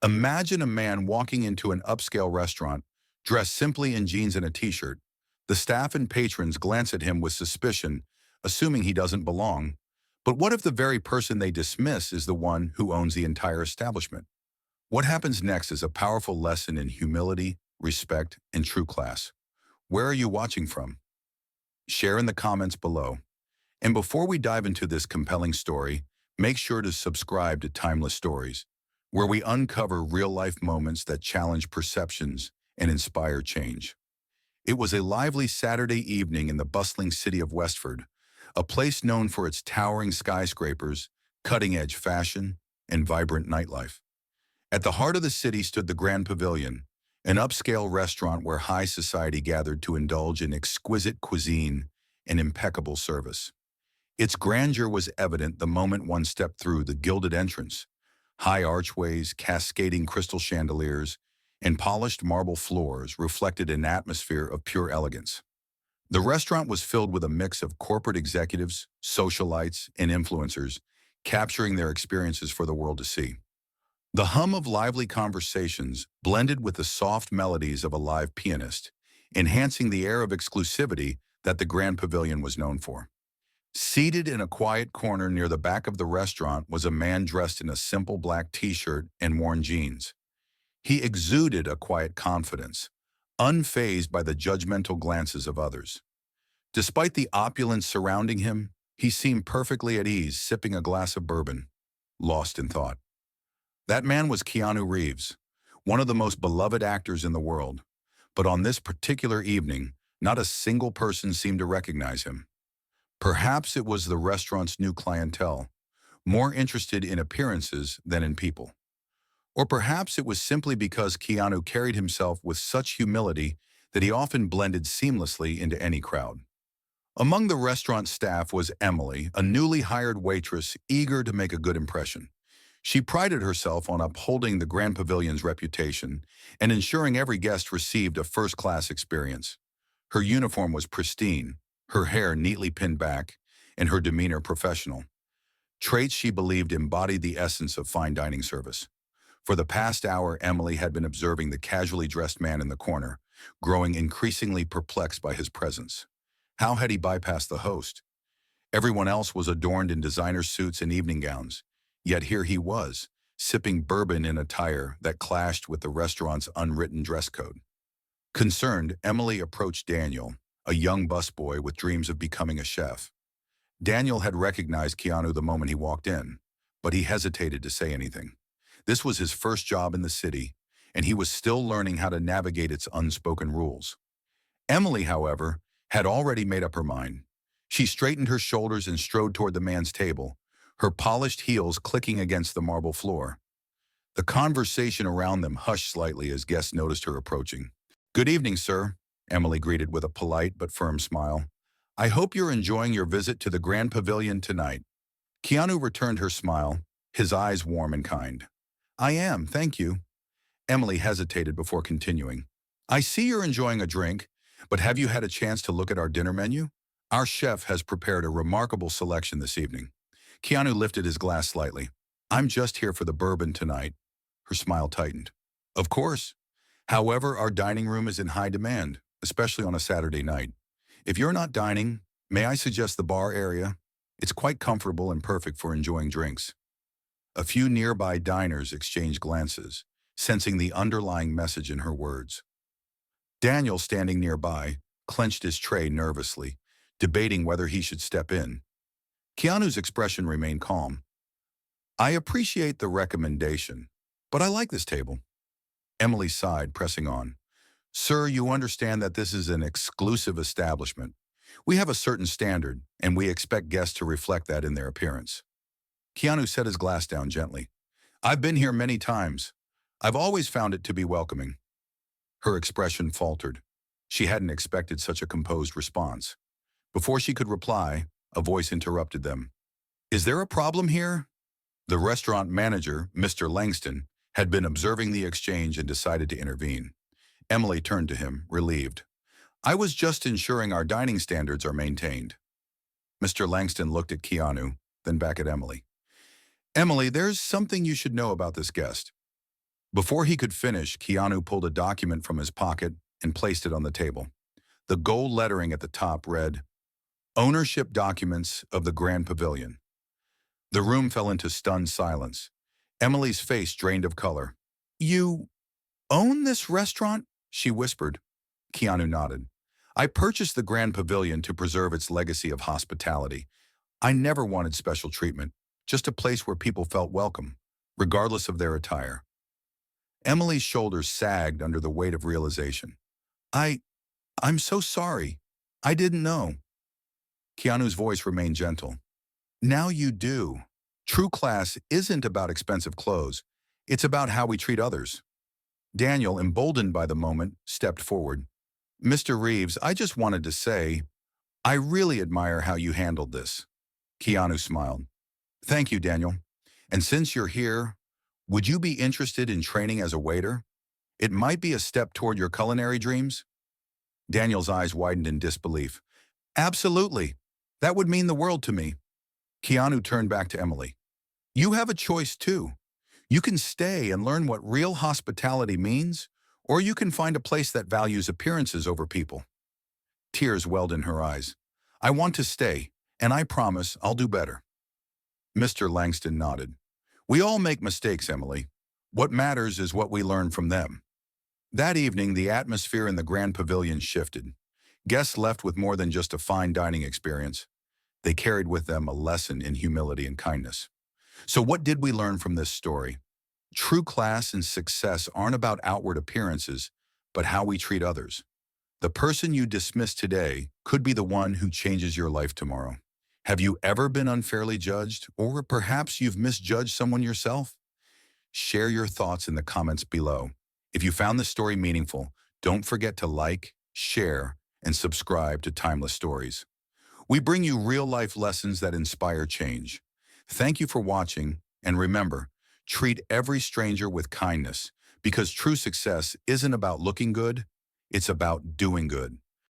Imagine a man walking into an upscale restaurant, dressed simply in jeans and a t-shirt. The staff and patrons glance at him with suspicion, assuming he doesn't belong. But what if the very person they dismiss is the one who owns the entire establishment? What happens next is a powerful lesson in humility, respect, and true class. Where are you watching from? Share in the comments below. And before we dive into this compelling story, make sure to subscribe to Timeless Stories, where we uncover real-life moments that challenge perceptions and inspire change. It was a lively Saturday evening in the bustling city of Westford, a place known for its towering skyscrapers, cutting-edge fashion, and vibrant nightlife. At the heart of the city stood the Grand Pavilion, an upscale restaurant where high society gathered to indulge in exquisite cuisine and impeccable service. Its grandeur was evident the moment one stepped through the gilded entrance. High archways, cascading crystal chandeliers, and polished marble floors reflected an atmosphere of pure elegance. The restaurant was filled with a mix of corporate executives, socialites, and influencers, capturing their experiences for the world to see. The hum of lively conversations blended with the soft melodies of a live pianist, enhancing the air of exclusivity that the Grand Pavilion was known for. Seated in a quiet corner near the back of the restaurant was a man dressed in a simple black t-shirt and worn jeans. He exuded a quiet confidence, unfazed by the judgmental glances of others. Despite the opulence surrounding him, he seemed perfectly at ease, sipping a glass of bourbon, lost in thought. That man was Keanu Reeves, one of the most beloved actors in the world. But on this particular evening, not a single person seemed to recognize him. Perhaps it was the restaurant's new clientele, more interested in appearances than in people. Or perhaps it was simply because Keanu carried himself with such humility that he often blended seamlessly into any crowd. Among the restaurant staff was Emily, a newly hired waitress eager to make a good impression. She prided herself on upholding the Grand Pavilion's reputation and ensuring every guest received a first-class experience. Her uniform was pristine, her hair neatly pinned back, and her demeanor professional. Traits she believed embodied the essence of fine dining service. For the past hour, Emily had been observing the casually dressed man in the corner, growing increasingly perplexed by his presence. How had he bypassed the host? Everyone else was adorned in designer suits and evening gowns, yet here he was, sipping bourbon in attire that clashed with the restaurant's unwritten dress code. Concerned, Emily approached Daniel, a young busboy with dreams of becoming a chef. Daniel had recognized Keanu the moment he walked in, but he hesitated to say anything. This was his first job in the city, and he was still learning how to navigate its unspoken rules. Emily, however, had already made up her mind. She straightened her shoulders and strode toward the man's table, her polished heels clicking against the marble floor. The conversation around them hushed slightly as guests noticed her approaching. "Good evening, sir," Emily greeted with a polite but firm smile. "I hope you're enjoying your visit to the Grand Pavilion tonight." Keanu returned her smile, his eyes warm and kind. "I am, thank you." Emily hesitated before continuing. "I see you're enjoying a drink, but have you had a chance to look at our dinner menu? Our chef has prepared a remarkable selection this evening." Keanu lifted his glass slightly. "I'm just here for the bourbon tonight." Her smile tightened. "Of course. However, our dining room is in high demand, especially on a Saturday night. If you're not dining, may I suggest the bar area? It's quite comfortable and perfect for enjoying drinks." A few nearby diners exchanged glances, sensing the underlying message in her words. Daniel, standing nearby, clenched his tray nervously, debating whether he should step in. Keanu's expression remained calm. "I appreciate the recommendation, but I like this table." Emily sighed, pressing on. "Sir, you understand that this is an exclusive establishment. We have a certain standard, and we expect guests to reflect that in their appearance." Keanu set his glass down gently. "I've been here many times. I've always found it to be welcoming." Her expression faltered. She hadn't expected such a composed response. Before she could reply, a voice interrupted them. "Is there a problem here?" The restaurant manager, Mr. Langston, had been observing the exchange and decided to intervene. Emily turned to him, relieved. "I was just ensuring our dining standards are maintained." Mr. Langston looked at Keanu, then back at Emily. "Emily, there's something you should know about this guest." Before he could finish, Keanu pulled a document from his pocket and placed it on the table. The gold lettering at the top read, "Ownership Documents of the Grand Pavilion." The room fell into stunned silence. Emily's face drained of color. "You own this restaurant?" she whispered. Keanu nodded. "I purchased the Grand Pavilion to preserve its legacy of hospitality. I never wanted special treatment, just a place where people felt welcome, regardless of their attire." Emily's shoulders sagged under the weight of realization. I, I'm so sorry. I didn't know." Keanu's voice remained gentle. "Now you do. True class isn't about expensive clothes. It's about how we treat others." Daniel, emboldened by the moment, stepped forward. "Mr. Reeves, I just wanted to say, I really admire how you handled this." Keanu smiled. "Thank you, Daniel. And since you're here, would you be interested in training as a waiter? It might be a step toward your culinary dreams." Daniel's eyes widened in disbelief. "Absolutely. That would mean the world to me." Keanu turned back to Emily. "You have a choice too. You can stay and learn what real hospitality means, or you can find a place that values appearances over people." Tears welled in her eyes. "I want to stay, and I promise I'll do better." Mr. Langston nodded. "We all make mistakes, Emily. What matters is what we learn from them." That evening, the atmosphere in the Grand Pavilion shifted. Guests left with more than just a fine dining experience. They carried with them a lesson in humility and kindness. So what did we learn from this story? True class and success aren't about outward appearances, but how we treat others. The person you dismiss today could be the one who changes your life tomorrow. Have you ever been unfairly judged, or perhaps you've misjudged someone yourself? Share your thoughts in the comments below. If you found this story meaningful, don't forget to like, share, and subscribe to Timeless Stories. We bring you real-life lessons that inspire change. Thank you for watching, and remember, treat every stranger with kindness, because true success isn't about looking good, it's about doing good.